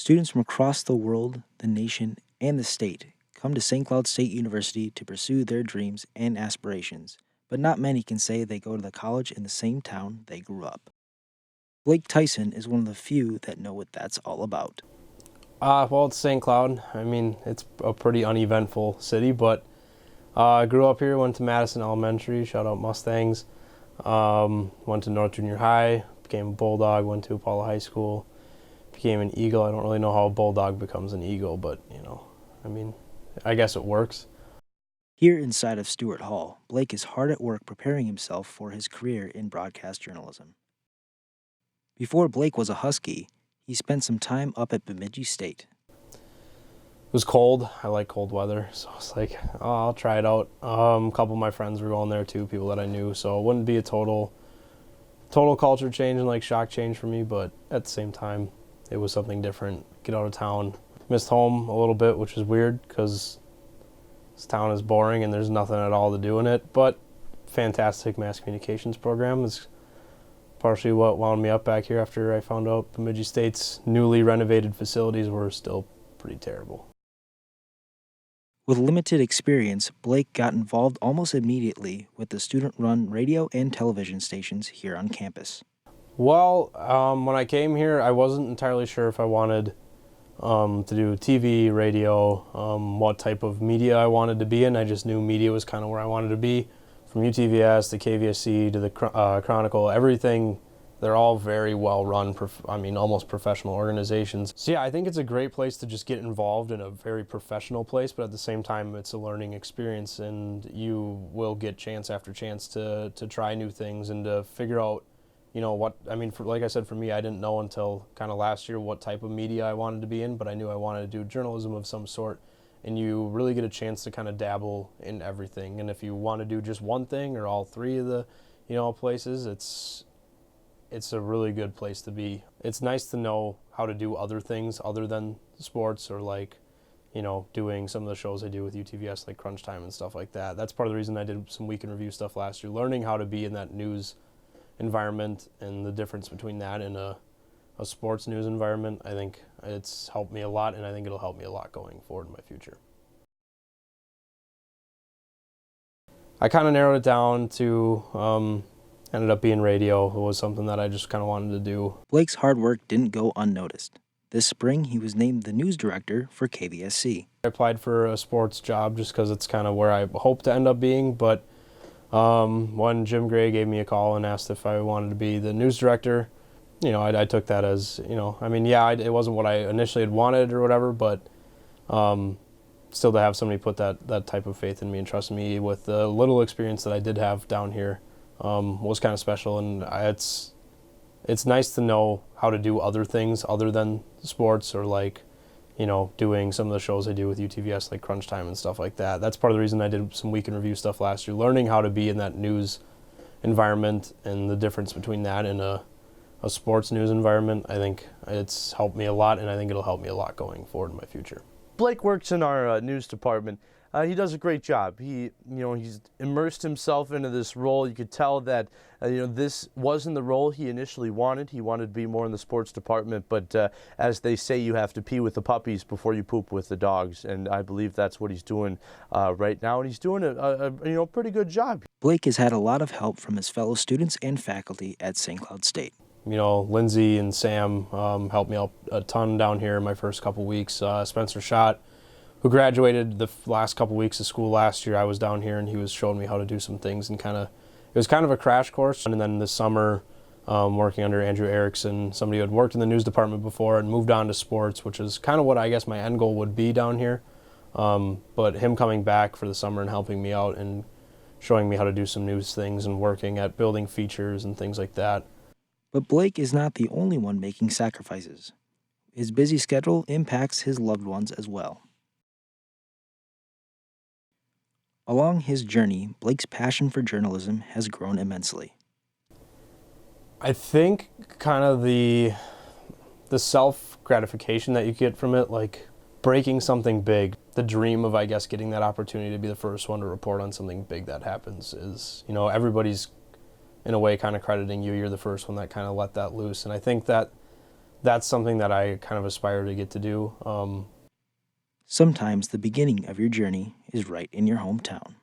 Students from across the world, the nation, and the state come to St. Cloud State University to pursue their dreams and aspirations, but not many can say they go to the college in the same town they grew up. Blake Tyson is one of the few that know what that's all about. Well, it's St. Cloud. I mean, it's a pretty uneventful city, but I grew up here, went to Madison Elementary, shout out Mustangs. Went to North Junior High, became a Bulldog, went to Apollo High School, became an Eagle. I don't really know how a Bulldog becomes an Eagle, but, I mean, I guess it works. Here inside of Stewart Hall, Blake is hard at work preparing himself for his career in broadcast journalism. Before Blake was a Husky, he spent some time up at Bemidji State. It was cold. I like cold weather, so I was like, oh, I'll try it out. A couple of my friends were going there too, people that I knew, so it wouldn't be a total culture change and like shock change for me, but at the same time, it was something different. Get out of town. Missed home a little bit, which is weird because this town is boring and there's nothing at all to do in it, but fantastic mass communications program is partially what wound me up back here after I found out Bemidji State's newly renovated facilities were still pretty terrible. With limited experience, Blake got involved almost immediately with the student-run radio and television stations here on campus. Well, when I came here, I wasn't entirely sure if I wanted to do TV, radio, what type of media I wanted to be in. I just knew media was kind of where I wanted to be. From UTVS to KVSC to the Chronicle, everything, they're all very well run, almost professional organizations. So yeah, I think it's a great place to just get involved in a very professional place, but at the same time, it's a learning experience and you will get chance after chance to try new things and to figure out, like I said, for me, I didn't know until kind of last year what type of media I wanted to be in, but I knew I wanted to do journalism of some sort. And you really get a chance to kind of dabble in everything. And if you want to do just one thing or all three of the, places, it's a really good place to be. It's nice to know how to do other things other than sports or doing some of the shows I do with UTVS, like Crunch Time and stuff like that. That's part of the reason I did some weekend review stuff last year, learning how to be in that news environment and the difference between that and a sports news environment. I think it's helped me a lot, and I think it'll help me a lot going forward in my future. I kind of narrowed it down to ended up being radio. It was something that I just kind of wanted to do. Blake's hard work didn't go unnoticed. This spring, he was named the news director for KVSC. I applied for a sports job just because it's kind of where I hope to end up being, but when Jim Gray gave me a call and asked if I wanted to be the news director, I took that as, it wasn't what I initially had wanted or whatever, but still to have somebody put that type of faith in me and trust me with the little experience that I did have down here was kind of special. And it's nice to know how to do other things other than sports or doing some of the shows I do with UTVS, like Crunch Time and stuff like that. That's part of the reason I did some weekend review stuff last year, learning how to be in that news environment and the difference between that and a sports news environment. I think it's helped me a lot, and I think it'll help me a lot going forward in my future. Blake works in our news department. He does a great job. He's immersed himself into this role. You could tell that this wasn't the role he initially wanted. He wanted to be more in the sports department, but as they say, you have to pee with the puppies before you poop with the dogs, and I believe that's what he's doing right now, and he's doing a pretty good job. Blake has had a lot of help from his fellow students and faculty at St. Cloud State. Lindsay and Sam helped me out a ton down here in my first couple weeks. Spencer Schott, who graduated the last couple weeks of school last year, I was down here and he was showing me how to do some things and it was kind of a crash course. And then this summer, working under Andrew Erickson, somebody who had worked in the news department before and moved on to sports, which is kind of what I guess my end goal would be down here. But him coming back for the summer and helping me out and showing me how to do some news things and working at building features and things like that. But Blake is not the only one making sacrifices. His busy schedule impacts his loved ones as well. Along his journey, Blake's passion for journalism has grown immensely. I think kind of the self-gratification that you get from it, like breaking something big, the dream of, I guess, getting that opportunity to be the first one to report on something big that happens is, everybody's in a way kind of crediting you. You're the first one that kind of let that loose. And I think that that's something that I kind of aspire to get to do. Sometimes the beginning of your journey is right in your hometown.